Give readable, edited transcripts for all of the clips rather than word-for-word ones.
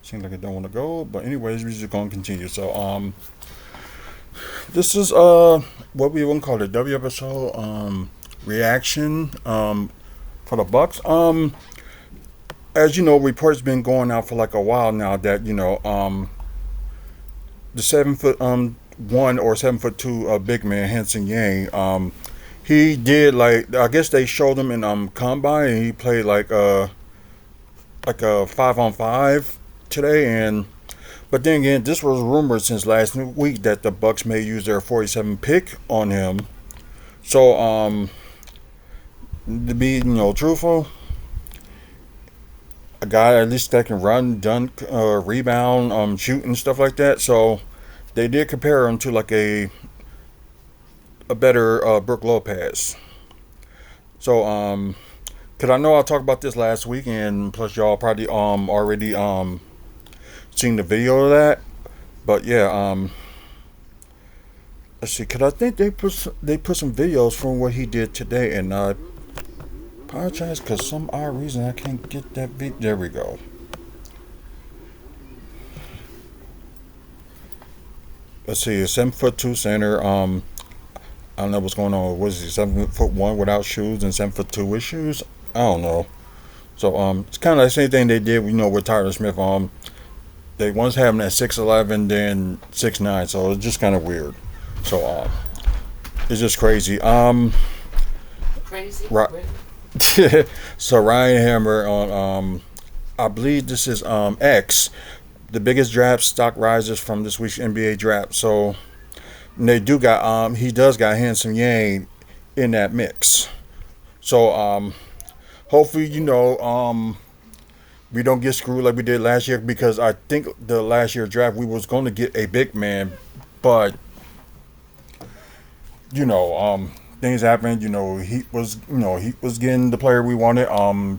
Seems like I don't want to go, but anyways, we're just gonna continue. So this is what we want to call the WFSO reaction for the Bucks. As you know, reports been going out for like a while now that the 7 foot 1 or 7 foot 2 big man Hansen Yang, he did, like, I guess they showed him in combine, and he played like a 5-on-5 today. And but then again, this was rumored since last week that the Bucks may use their 47 pick on him. So to be truthful, a guy at least that can run, dunk, rebound, shoot, and stuff like that. So they did compare him to like a better Brook Lopez. So cause I know I talked about this last week, and plus y'all probably already seen the video of that. But yeah, let's see, cause I think they put some videos from what he did today, and I apologize because some odd reason I can't get that video. There we go. Let's see, a 7 foot 2 center. I don't know what's going on. What is he? 7 foot 1 without shoes and 7 foot 2 with shoes. I don't know. So it's kind of the same thing they did, with Tyler Smith. They once had him at 6'11", then 6'9", so it's just kind of weird. So it's just crazy. Crazy. Right. So Ryan Hammer on I believe this is X, the biggest draft stock risers from this week's NBA draft. So they do got he does got Handsome Yang in that mix. So hopefully we don't get screwed like we did last year, because I think the last year draft we was going to get a big man, but things happened. He was getting the player we wanted.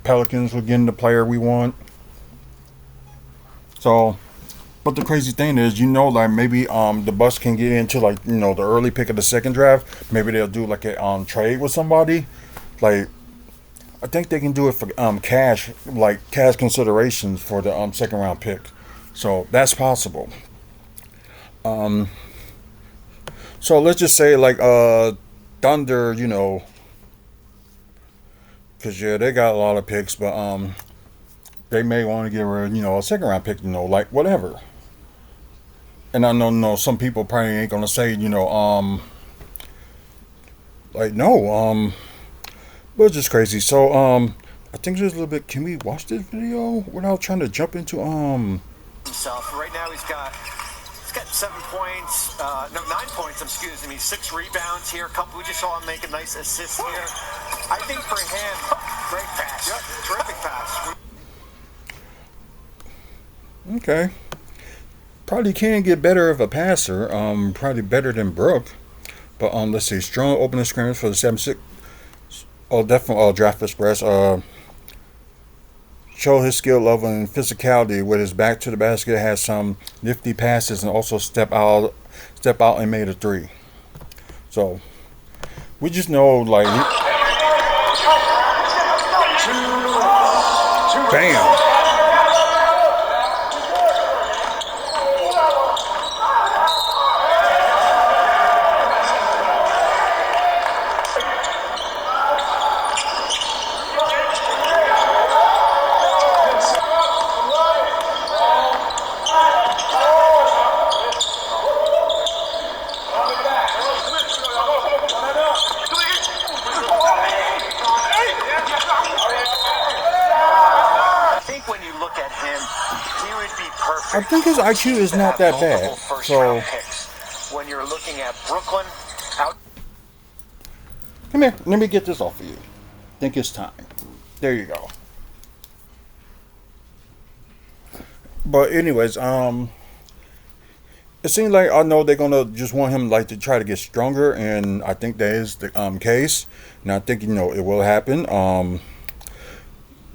Pelicans were getting the player we want. So, but the crazy thing is, like maybe the Bucks can get into like the early pick of the second draft. Maybe they'll do like a trade with somebody. Like, I think they can do it for cash, like cash considerations for the second round pick. So that's possible. So let's just say like Thunder, because they got a lot of picks, but they may want to get rid of a second round pick, like whatever. And I know some people probably ain't gonna say like no, but it's just crazy. So I think there's a little bit. Can we watch this video without trying to jump into himself? Right now he's got 7 points, no, 9 points, excuse me, 6 rebounds here. We just saw him make a nice assist here. I think for him, great pass. Yep, terrific pass. Okay. Probably can get better of a passer. Probably better than Brook. But let's see, strong opening scrimmage for the 7-6. Oh, definitely draft express. Show his skill level and physicality with his back to the basket. Has some nifty passes and also step out and made a 3. So we just know like bam. I think his IQ is not that bad. So when you're looking at Brooklyn, come here, let me get this off of you. I think it's time. There you go. But anyways, it seems like I know they're gonna just want him like to try to get stronger, and I think that is the case. And I think it will happen.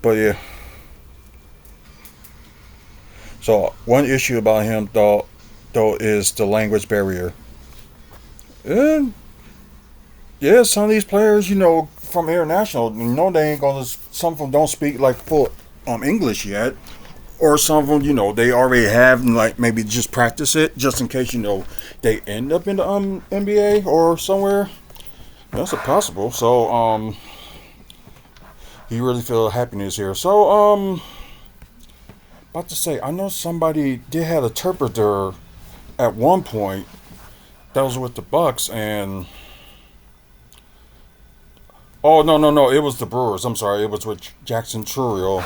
But yeah. So one issue about him though is the language barrier. And yeah, some of these players, from international, they ain't gonna. Some of them don't speak like full English yet, or some of them, they already have like maybe just practice it just in case they end up in the NBA or somewhere. That's a possible. So he really feel happiness here. So about to say, I know somebody did have a interpreter at one point that was with the Bucks, and oh no, it was the Brewers. I'm sorry, it was with Jackson Truriel.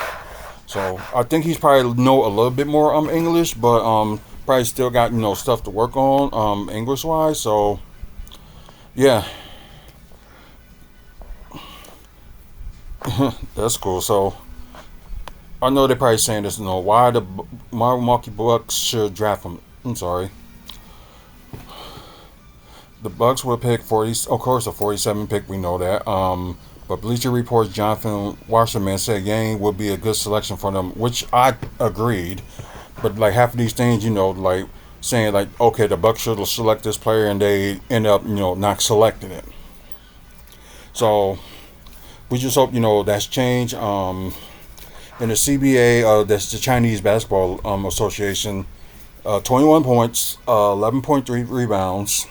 So I think he's probably know a little bit more English, but probably still got stuff to work on English wise. So yeah, that's cool. So I know they're probably saying this, why the Milwaukee Bucks should draft him. I'm sorry. The Bucks will pick 40, of course, a 47 pick. We know that. But Bleacher Report's Jonathan Wasserman said Yang would be a good selection for them, which I agreed. But like half of these things, like saying like, okay, the Bucks should select this player, and they end up, not selecting it. So we just hope that's changed. In the CBA, that's the Chinese Basketball Association, 21 points, 11.3 rebounds.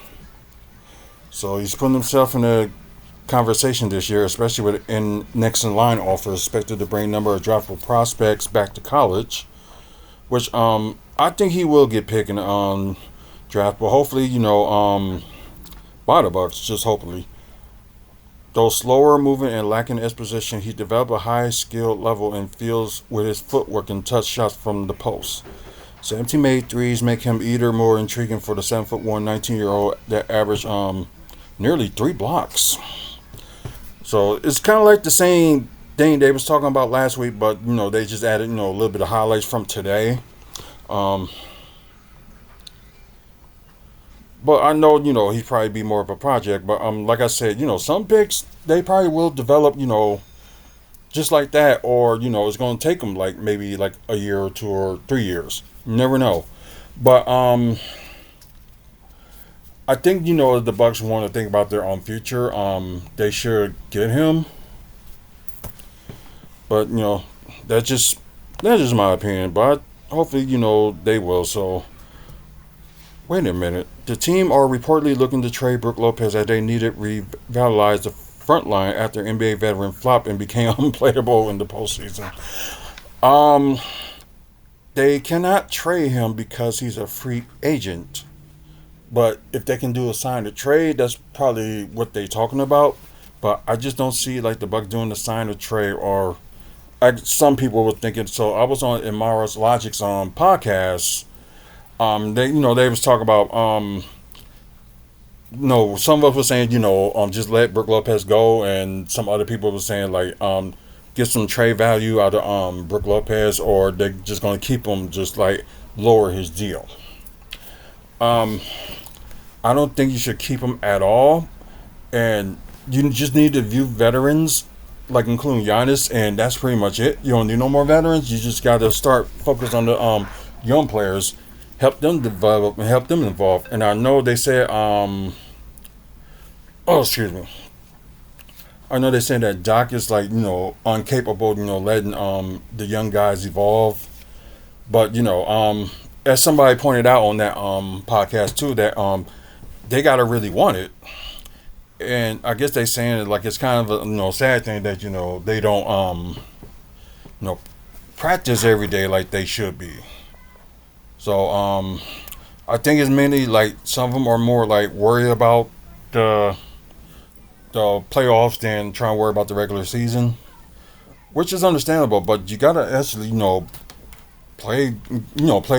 So he's putting himself in a conversation this year, especially with next in line offers expected to bring a number of draftable prospects back to college, which I think he will get picked in the draft, but hopefully by the Bucks, just hopefully. Though slower moving and lacking exposition, he developed a high skill level and feels with his footwork and touch shots from the post. 17-made threes make him either more intriguing for the 7'1", 19-year-old that averaged nearly 3 blocks. So it's kind of like the same thing they was talking about last week, but they just added a little bit of highlights from today. But I know he'd probably be more of a project. But like I said, some picks they probably will develop just like that, or it's going to take them like maybe like a year or 2 or 3 years. You never know. But I think the Bucks want to think about their own future. They should get him, but that's just my opinion. But hopefully they will. So wait a minute. The team are reportedly looking to trade Brook Lopez as they needed revitalize the front line after NBA veteran flopped and became unplayable in the postseason. They cannot trade him because he's a free agent. But if they can do a sign to trade, that's probably what they're talking about. But I just don't see like the Bucks doing the sign to trade, or some people were thinking. So I was on Imara's Logic's podcast. They was talking about some of us were saying just let Brook Lopez go, and some other people were saying like get some trade value out of Brook Lopez, or they're just gonna keep him, just like lower his deal. I don't think you should keep him at all, and you just need to view veterans, like including Giannis, and that's pretty much it. You don't need no more veterans. You just got to start focus on the young players, help them develop and help them evolve. And I know they said, excuse me. I know they said that Doc is like incapable, letting the young guys evolve, but as somebody pointed out on that podcast too, that they gotta really want it, and I guess they saying it like it's kind of a sad thing that they don't practice every day like they should be. So I think it's mainly like some of them are more like worried about the playoffs than trying to worry about the regular season, which is understandable. But you gotta actually play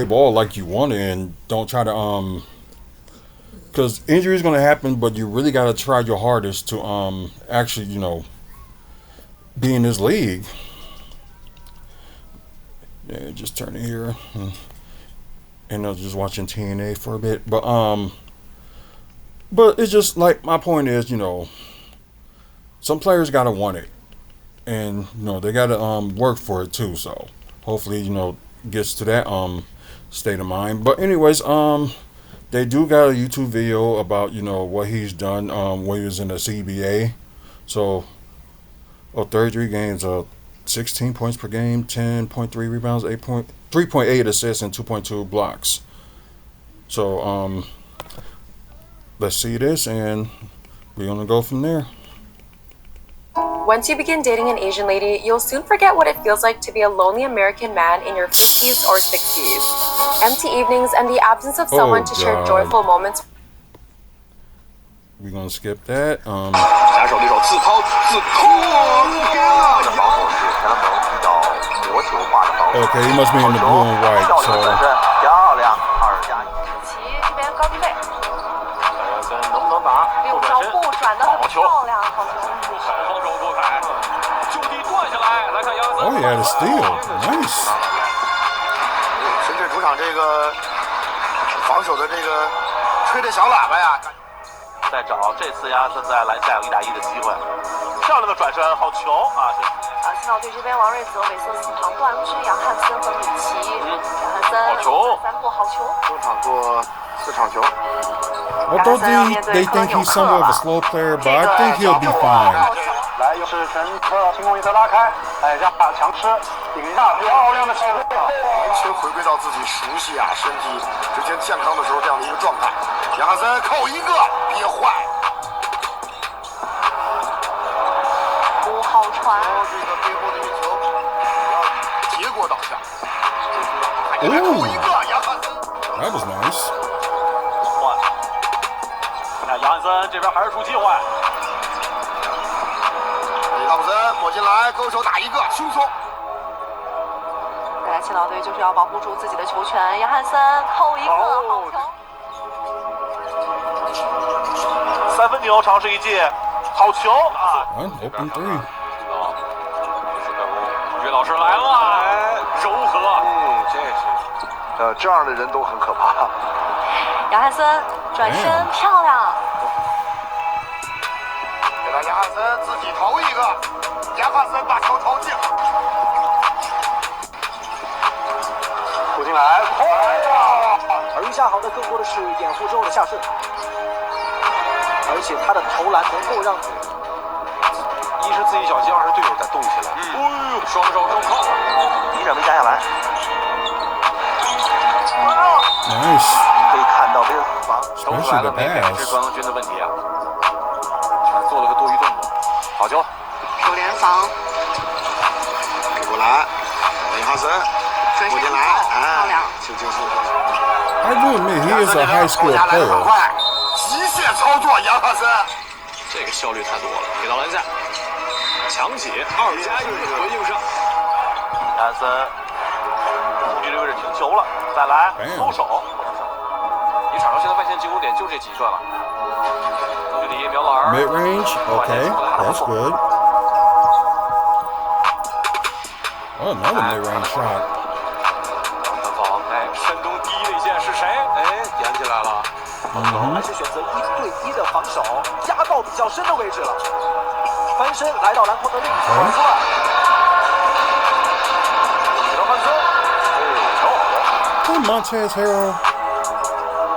ball like you want it, and don't try to because injury is going to happen, but you really got to try your hardest to actually be in this league. Yeah, just turn it here, and I was just watching TNA for a bit, but it's just like my point is, some players got to want it, and they got to work for it too. So hopefully gets to that state of mind. But anyways, they do got a YouTube video about what he's done when he was in the CBA. So 33 games, 16 points per game, 10.3 rebounds, 8.3 3.8 assists and 2.2 blocks. So let's see this, and we're gonna go from there. Once you begin dating an Asian lady, you'll soon forget what it feels like to be a lonely American man in your 50s or 60s. Empty evenings and the absence of someone to share joyful moments. We're gonna skip that. 假手对手自抛自扣，天啊！这防守是前锋比较魔球化的防守。Okay, he must be in the blue and white. 漂亮，2+1。齐这边高低位，能不能打？右脚步转得很漂亮，好球！防守过凯，就地断下来，来看杨森。Oh, he had a steal. Nice. 深圳主场这个防守的这个吹的小喇叭呀。再找这次杨森在篮下有1打1的机会，漂亮的转身，好球啊！青岛队这边王瑞泽、韦瑟斯旁断之，杨汉森和米奇，杨汉森好球，3步好球。中场做4场球。Although they think he's somewhat of a slow player, but I think he'll be fine. 来，又是陈特进攻一侧拉开，来下强吃，顶下漂亮的起步，完全回归到自己熟悉啊身体之前健康的时候这样的一个状态。杨汉森扣一个，憋坏。5号传。这个背后的运球，不要结果导向。还来扣一个，杨汉森。That was nice. 换，看杨汉森这边还是出机会。李汤普森抹进来，勾手打一个，轻松。看来青岛队就是要保护住自己的球权。杨汉森扣一个，好球。3分球尝试一记，好球啊！ Open three. 岳老师来了，柔和。这是，这样的人都很可怕。杨汉森转身漂亮。给到杨汉森自己投一个，杨汉森把球投进。补进来，而余下好的更多的是掩护之后的下顺，而且他的投篮能够让一是自己小心，二是队友在动起来。双手中扣，一点没夹下来。Nice. 可以看到这个防都来了，没表示关阳军的问题啊，做了个多余动作，好球。手联防，给过来，杨汉森转身过进来，漂亮。轻轻松。I do admit he is a high school 来得很 player. 快，极限操作，杨汉森。这个效率太多了，给到篮下，强起2+1回应上。杨汉森估计这个位置停球了，再来勾手。一场上现在外线进攻点就这几个了。这里苗老儿 Mid range. Okay, that's good. Oh, another mid range shot. 山东第一内线是谁？点起来了。还是选择1对1的防守，压到比较深的位置了，翻身来到篮筐的另一侧出来。给到汉森，Did Montez Harrell?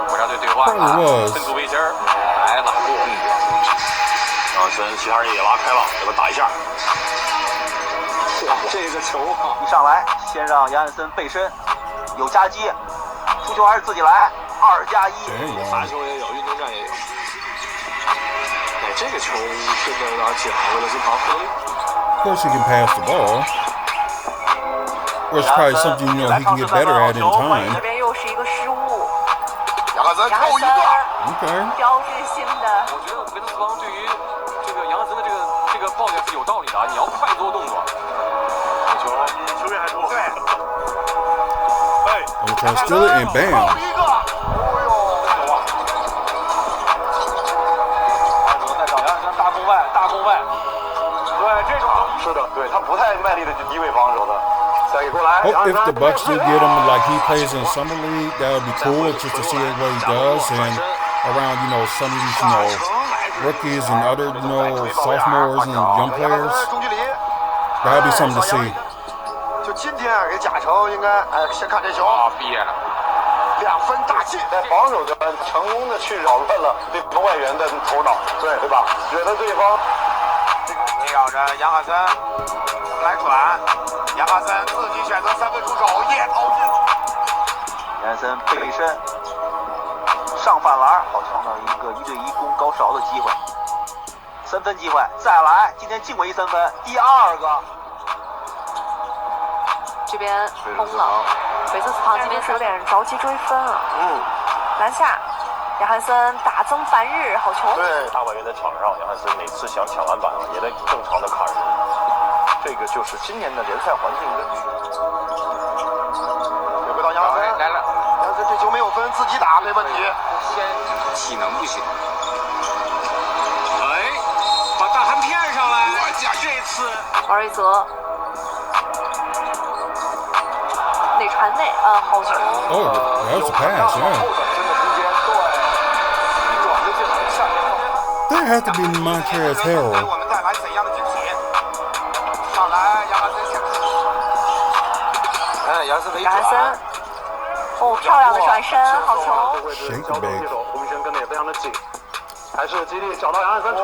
国家队对话啊，分组背心儿，来拉过。杨汉森其他人也拉开了，给他打一下。这个球一上来，先让杨汉森背身，有夹击，出球还是自己来，2+1。罚球也有，运动战也有。这个球真的有点捡回了这场合力。Of course, he can pass the ball. Well, it's probably something he can get better at in 这 time. 边又是一个失误。杨汉森扣一个。Okay. 标志性的。我觉得维特斯邦对于这个杨汉森的这个抱怨是有道理的啊，你要快做动作。好球，球员还说。I'm trying to steal it and bam. 大空位，对这种是的，对他不太卖力的去低位防守的。再给过来。 Hope if the Bucks do get him like he plays in summer league, that would be cool just to see what he does and around some of these rookies and other sophomores and young players. That'd be something to see. 就今天啊，给贾成应该先看这球。憋着。 2分大进，在防守端成功的去扰乱了对方外援的头脑，对吧？惹得对方。绕着杨汉森来传，杨汉森自己选择三分出手，也投进。杨汉森背身上反篮，好创造一个1对1攻高勺的机会。3分机会，再来，今天净为3分，第2个。这边轰了，韦瑟斯庞今天是有点着急追分啊。篮下，杨汉森打增反日，好球。对，大外援在场上，杨汉森每次想抢篮板也得正常的卡人，这个就是今年的联赛环境问题。回到杨汉森来了，杨汉森这球没有分，自己打没问题。先体能不行。哎，把大汉骗上来。这次王瑞泽。内传内，好球。Oh, that's a pass, yeah. That has to be Montrezl Harrell. 我们带来怎样的惊喜？上来，杨汉森下。杨汉森，哦，漂亮的转身，好球。Shake the bag. 胡明生跟的也非常的紧，还是基地找到杨汉森，理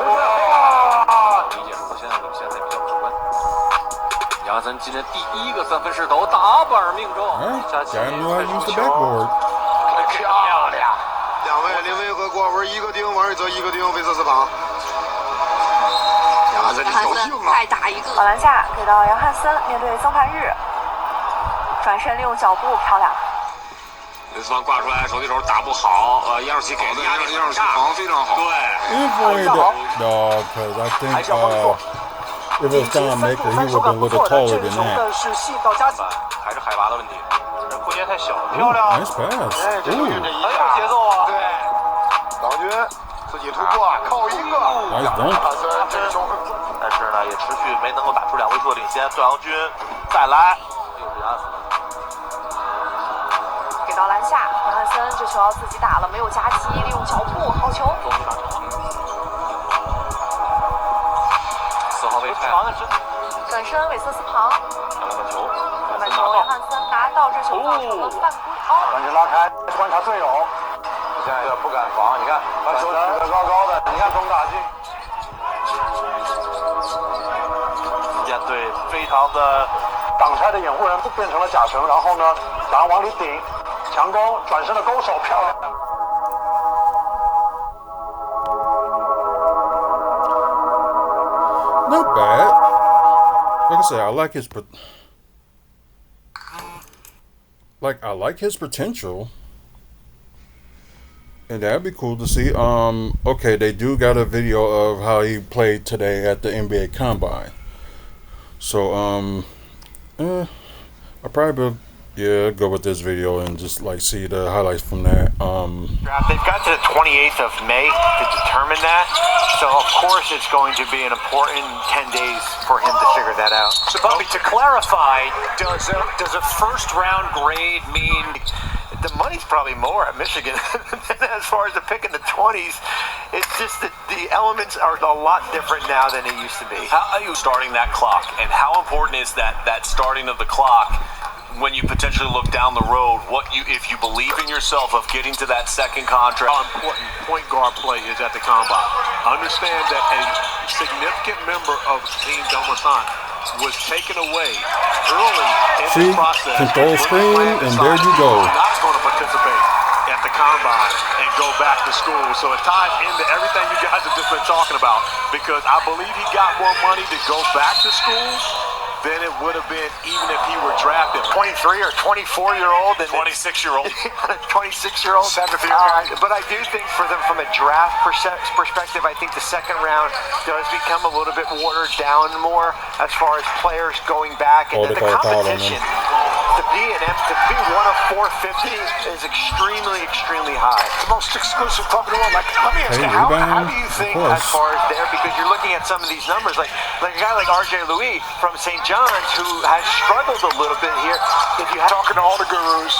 解出现在领先比较可观。杨汉森今天第1个3分势头打板命中， Got him know how to use the backboard. 漂亮！两位林威和郭文1个钉，王瑞泽1个钉，韦瑟斯庞。杨汉森再打一个。好篮下给到杨汉森，面对曾凡日，转身利用脚步，漂亮。韦斯庞挂出来，手递手打不好，杨世奇给的压力杨世奇防非常好。对。No, because I think if it was Don Maker, he would have been a little taller than that. 是吸引到加急，还是海拔的问题，空间太小了。漂亮 Nice pass. 哎，这就是这一下，很有节奏啊。对，郎君自己突破，扣1个。Nice dunk. 但是呢，也持续没能够打出2位数的领先。段阳军再来，又是杨汉森。给到篮下，杨汉森这球要自己打了，没有夹击，利用脚步，好球。终于打成了。4号位转身韦瑟斯庞，篮球，篮球，杨汉森拿到这球造成了犯规。完全拉开，观察队友。现在不敢防，你看把球举得高高的，你看中打进。面对非常的挡拆的掩护人变成了贾成，然后呢，马上往里顶，强攻，转身的勾手，漂亮。Not bad. Like I said, I like his potential. And that'd be cool to see. Okay, they do got a video of how he played today at the NBA Combine. So, I probably go with this video and just like see the highlights from that. They've got to the 28th of May to determine that. So, of course, it's going to be an important 10 days for him to figure that out. So, Bobby, to clarify, does a first-round grade mean the money's probably more at Michigan as far as the pick in the 20s? It's just that the elements are a lot different now than they used to be. How are you starting that clock, and how important is that starting of the clock when you potentially look down the road? If you believe in yourself of getting to that second contract? How important point guard play is at the combine. Understand that a significant member of Team Domerson was taken away early in the process. Control screen, and there you go. Not going to participate at the combine and go back to school. So it ties into everything you guys have just been talking about, because I believe he got more money to go back to school than it would have been even if he were drafted. 23 or 24-year-old and 26-year-old. 26-year-old. But I do think for them, from a draft perspective, I think the second round does become a little bit watered down more as far as players going back, and the competition to be one of 450 is extremely high. The most exclusive club in the world. Like, let me ask you, how do you think as far as there? Because you're looking at some of these numbers, like a guy like RJ Louis from St. John's, who has struggled a little bit here. If you had talking to all the gurus,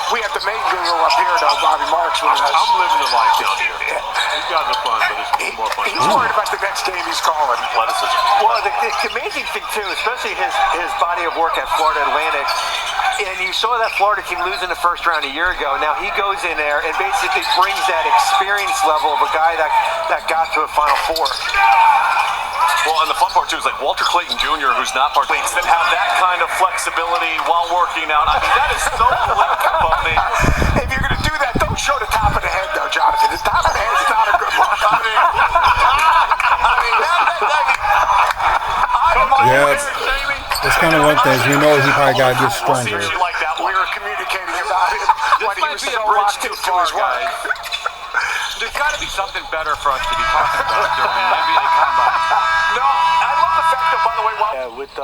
we have the main guru up here, though, Bobby Marks. I'm living the life down here. You guys are fun, but it's more fun. He's worried about the next game he's calling. Athleticism. Well, the amazing thing, too, especially his body of work at Florida Atlantic, and you saw that Florida team lose in the first round a year ago. Now he goes in there and basically brings that experience level of a guy that got to a Final Four. Well, and the fun part too is like Walter Clayton Jr., who's not part athletes that have that kind of flexibility while working out. I mean, that is so elite component. If you're going to do that, don't show the top of the head, though, Jonathan. The top of the head is not a good look. Yeah, it's kind of one thing. We know he probably got to get stronger. Like that. We were communicating about it. This might be a bridge too far, guys. There's got to be something better for us to be talking about during the NBA Combine. No, I love the fact that, by the way, yeah, with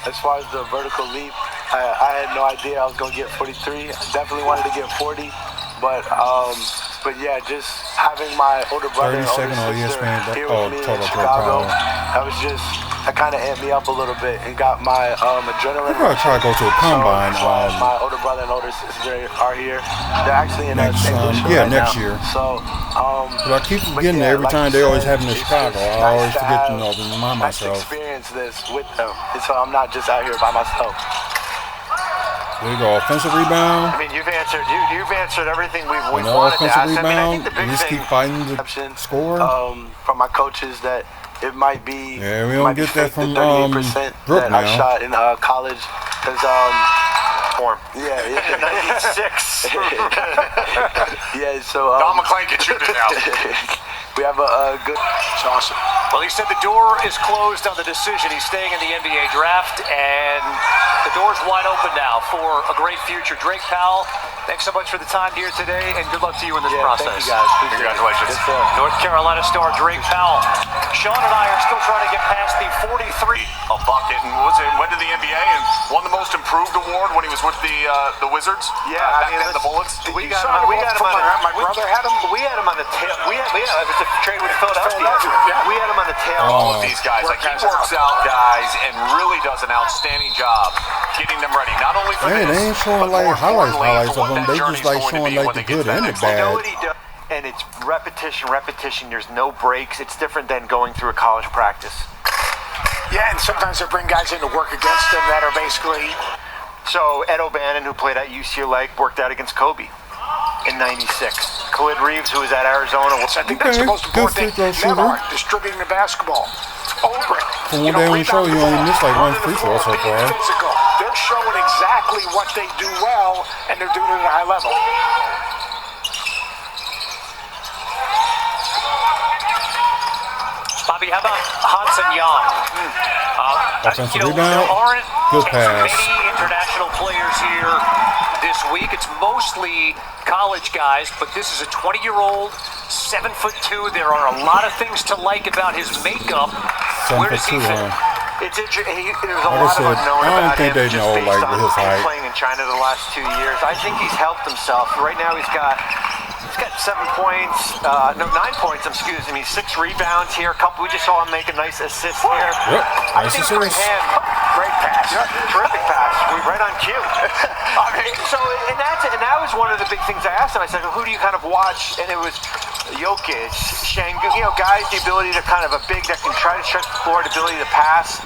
as far as the vertical leap, I had no idea I was gonna get 43. I definitely wanted to get 40, but yeah, just having my older brother and older sister here with me in Chicago, that kind of amped me up a little bit and got my adrenaline. We're gonna try to go to a combine. My older brother and older sister are here. They're actually in next year. So, but I keep forgetting that every time they always have in Chicago. I always forget to remind myself. Experience this with them, and so I'm not just out here by myself. There you go, offensive rebound. I mean, you've answered everything we've wanted offensive to ask. rebound. I mean, I think the big just thing, keep fighting the score. From my coaches that it might be. Yeah, we don't get that from 38% Brooke that now. I shot in college because form. Yeah. 96. Yeah. So Don McClain can shoot it now. We have a good. It's awesome. Well, he said the door is closed on the decision. He's staying in the NBA draft, and the door's wide open now for a great future. Drake Powell, thanks so much for the time here today, and good luck to you in this process. Thank you guys. Congratulations. Yes, North Carolina star Drake Powell. Sean and I are still trying to get past the 43. A bucket, and went to the NBA and won the Most Improved award when he was with the Wizards. Yeah, back then the Bullets. We got him on my brother had him. We had him on the tail. It was a trade with Philadelphia. We had him on the tail. All of these guys, like he works out guys and really does an outstanding job getting them ready. Not only for they ain't showing like highlights of them. They just like showing like the good and the bad. And it's repetition. There's no breaks. It's different than going through a college practice. Yeah, and sometimes they bring guys in to work against them that are basically. So Ed O'Bannon, who played at UCLA, worked out against Kobe in '96. Khalid Reeves, who was at Arizona. I think that's the most important thing. Never distributing the basketball. Ulbrich. From one day on the show, you only missed like one free throw so far. They're showing exactly what they do well, and they're doing it at a high level. Bobby, how about Hansen Young? Offensive rebound, good pass. Many international players here this week. It's mostly college guys, but this is a 20-year-old, 7'2". There are a lot of things to like about his makeup. Where does he fit? There's a lot of unknown about him just based on him playing in China the last 2 years. I think he's helped himself. Right now he's got 7 points, 9 points, excuse me, 6 rebounds here. We just saw him make a nice assist here. Yep, I think for him, great pass, terrific pass, right on cue. And that was one of the big things I asked him. I said, who do you kind of watch? And it was Jokic, Şengün, guys, the ability to kind of a big that can try to stretch the floor, the ability to pass.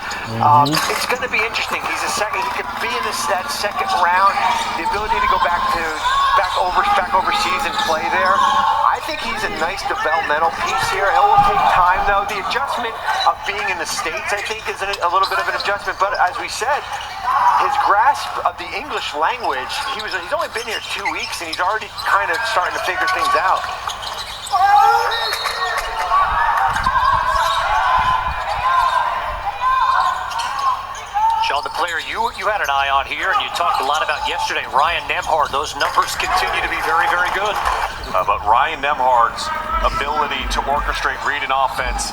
It's going to be interesting. He's a second. He could be in that second round. The ability to go back overseas and play there. I think he's a nice developmental piece here. It will take time, though. The adjustment of being in the States, I think, is a little bit of an adjustment. But as we said, his grasp of the English language, he's only been here 2 weeks, and he's already kind of starting to figure things out. Sean, the player you had an eye on here, and you talked a lot about yesterday, Ryan Nembhard. Those numbers continue to be very, very good. But Ryan Nembhard's ability to orchestrate, read an offense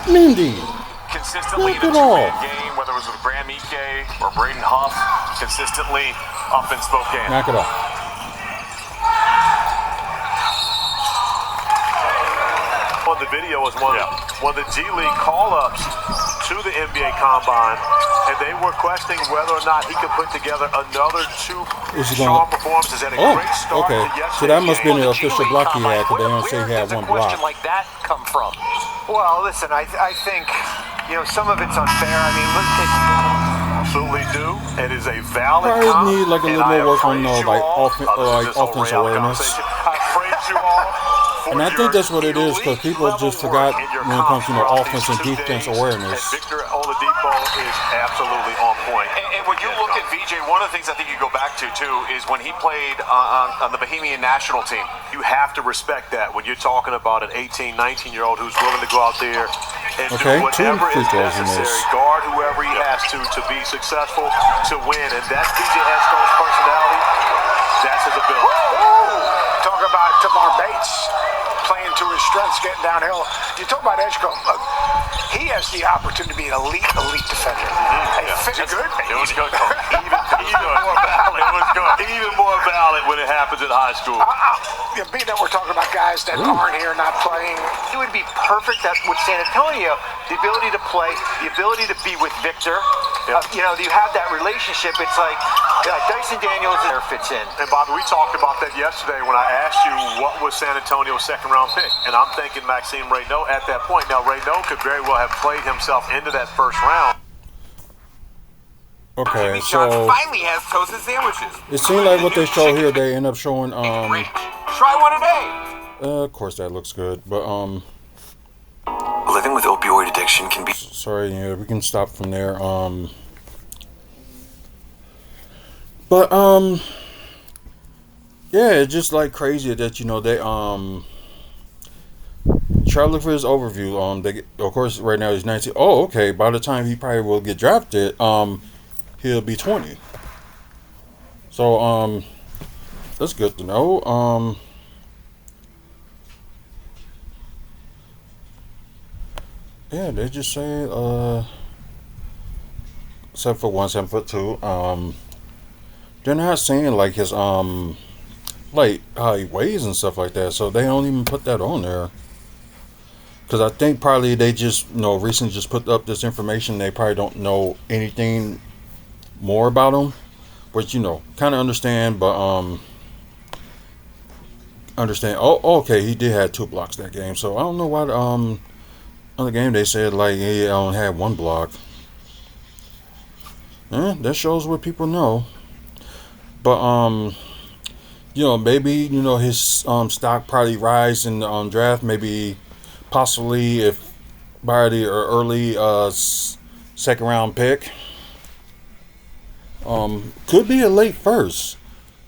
consistently in a two-man game, whether it was with Graham Ike or Braden Huff, consistently up in Spokane. Knock it off. On the video was one of the G League call-ups to the NBA Combine, and they were questioning whether or not he could put together another 2 strong performances. Had a great start to yesterday's so that must be game. the official block he had, because they don't say he had one block. Where does a question like that come from? Well, listen, I think, some of it's unfair. I mean, look at... Absolutely do. It is a valid probably need like a little more work on offensive awareness. I praise you all. And I think that's what it is, because people just forgot when it comes to offense and defense awareness. And Victor Oladipo is absolutely on point. And when you look at VJ, one of the things I think you go back to too is when he played on the Bohemian national team. You have to respect that when you're talking about an 18, 19-year-old who's willing to go out there and do whatever is necessary, guard whoever he has to be successful, to win. And that's VJ Esco's personality. That's his ability. Talk about Tamar Bates playing to his strengths, getting downhill. You talk about Edgecombe. Look, he has the opportunity to be an elite defender. Good. It was good. Even more valid. It was good. Even more valid when it happens at high school. Being that we're talking about guys that aren't here, not playing. It would be perfect that with San Antonio, the ability to play, the ability to be with Victor. You have that relationship. It's like Dyson Daniels there fits in. And Bobby, we talked about that yesterday when I asked you what was San Antonio's second-round pick, and I'm thinking Maxime Reynaud at that point. Now Reynaud could very well have played himself into that first round. Okay, so finally has toasted sandwiches. It seemed like what they show here, they end up showing Try one a day. of course that looks good, but living with opioid addiction can be sorry, yeah, we can stop from there. But yeah, it's just like crazy that they try to look for his overview. They of course right now he's 19. Oh, okay. By the time he probably will get drafted, he'll be 20. So that's good to know. Yeah, they just say 7'1", 7'2". They're not saying like his like how he weighs and stuff like that, so they don't even put that on there. Because I think probably they just recently just put up this information. They probably don't know anything more about him, which kind of understand, but understand. Oh, okay, he did have 2 blocks that game, so I don't know why on the game they said like he only had 1 block. That shows what people know. But maybe his stock probably rise in the draft. Maybe possibly if by the early second round pick. Could be a late first.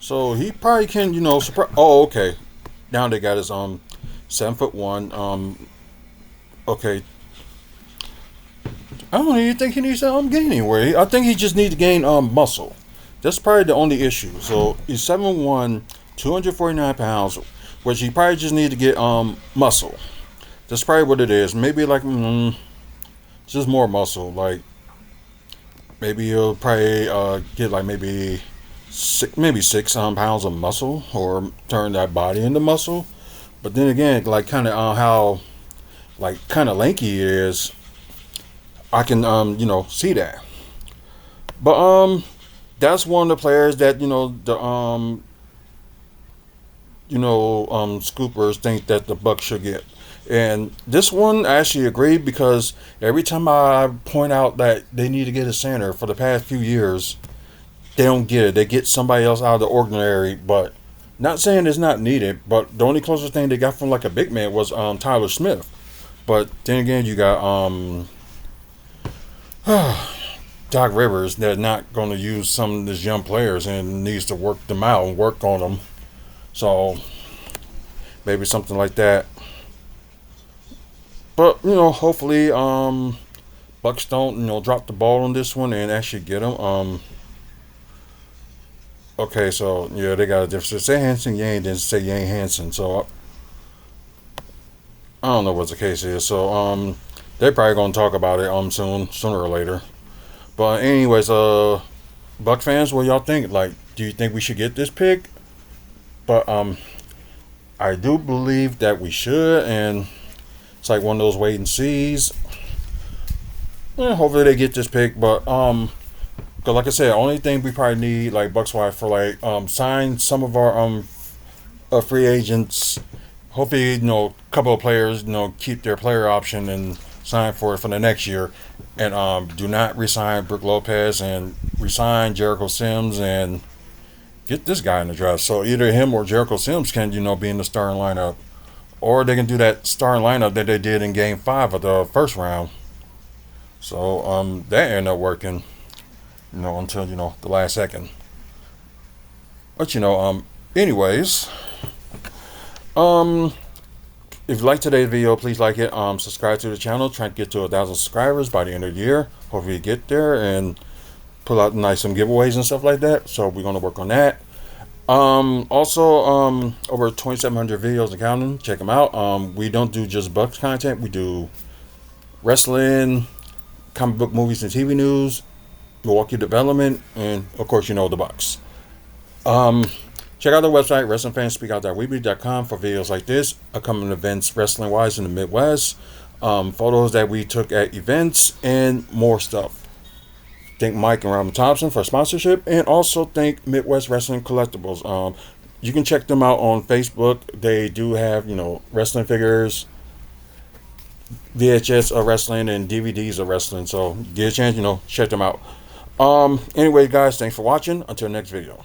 So he probably can surprise. Oh, okay. Now they got his 7'1". Okay. I don't even think he needs to gain anywhere. I think he just needs to gain muscle. That's probably the only issue. So he's 7'1", 249 pounds, which he probably just need to get muscle. That's probably what it is. Maybe like just more muscle. Like maybe he'll probably get like maybe 6 pounds of muscle, or turn that body into muscle. But then again, like kind of how like kind of lanky he is, I can see that. But that's one of the players that the scoopers think that the Bucks should get. And this one I actually agree, because every time I point out that they need to get a center for the past few years, they don't get it. They get somebody else out of the ordinary. But not saying it's not needed, but the only closest thing they got from like a big man was Tyler Smith. But then again, you got Doc Rivers, they're not going to use some of these young players and needs to work them out and work on them. So maybe something like that. But hopefully Bucks don't drop the ball on this one and actually get them. Okay, so yeah, they got a difference. Say Hansen Yang, then say Yang Hansen. So I don't know what the case is. So they're probably gonna talk about it sooner or later. But anyways, Buck fans, what y'all think? Like, do you think we should get this pick? But I do believe that we should, and it's like one of those wait and sees. Hopefully they get this pick, but cause like I said, only thing we probably need like Bucks wise for like sign some of our free agents. Hopefully a couple of players keep their player option and sign for it for the next year, and do not resign Brook Lopez, and resign Jericho Sims, and get this guy in the draft. So either him or Jericho Sims can, be in the starting lineup. Or they can do that starting lineup that they did in Game 5 of the first round. So that ended up working, until, the last second. But, anyways, if you like today's video, please like it. Subscribe to the channel. Trying to get to 1,000 subscribers by the end of the year. Hopefully get there and pull out some giveaways and stuff like that. So we're going to work on that. Also, over 2,700 videos and counting. Check them out. We don't do just Bucks content. We do wrestling, comic book, movies, and TV news, Milwaukee development, and of course, the Bucks. Check out the website, WrestlingFansSpeakOut.weebly.com, for videos like this, upcoming events wrestling-wise in the Midwest, photos that we took at events, and more stuff. Thank Mike and Robin Thompson for sponsorship, and also thank Midwest Wrestling Collectibles. You can check them out on Facebook. They do have, wrestling figures, VHS of wrestling, and DVDs of wrestling. So, get a chance, check them out. Anyway, guys, thanks for watching. Until next video.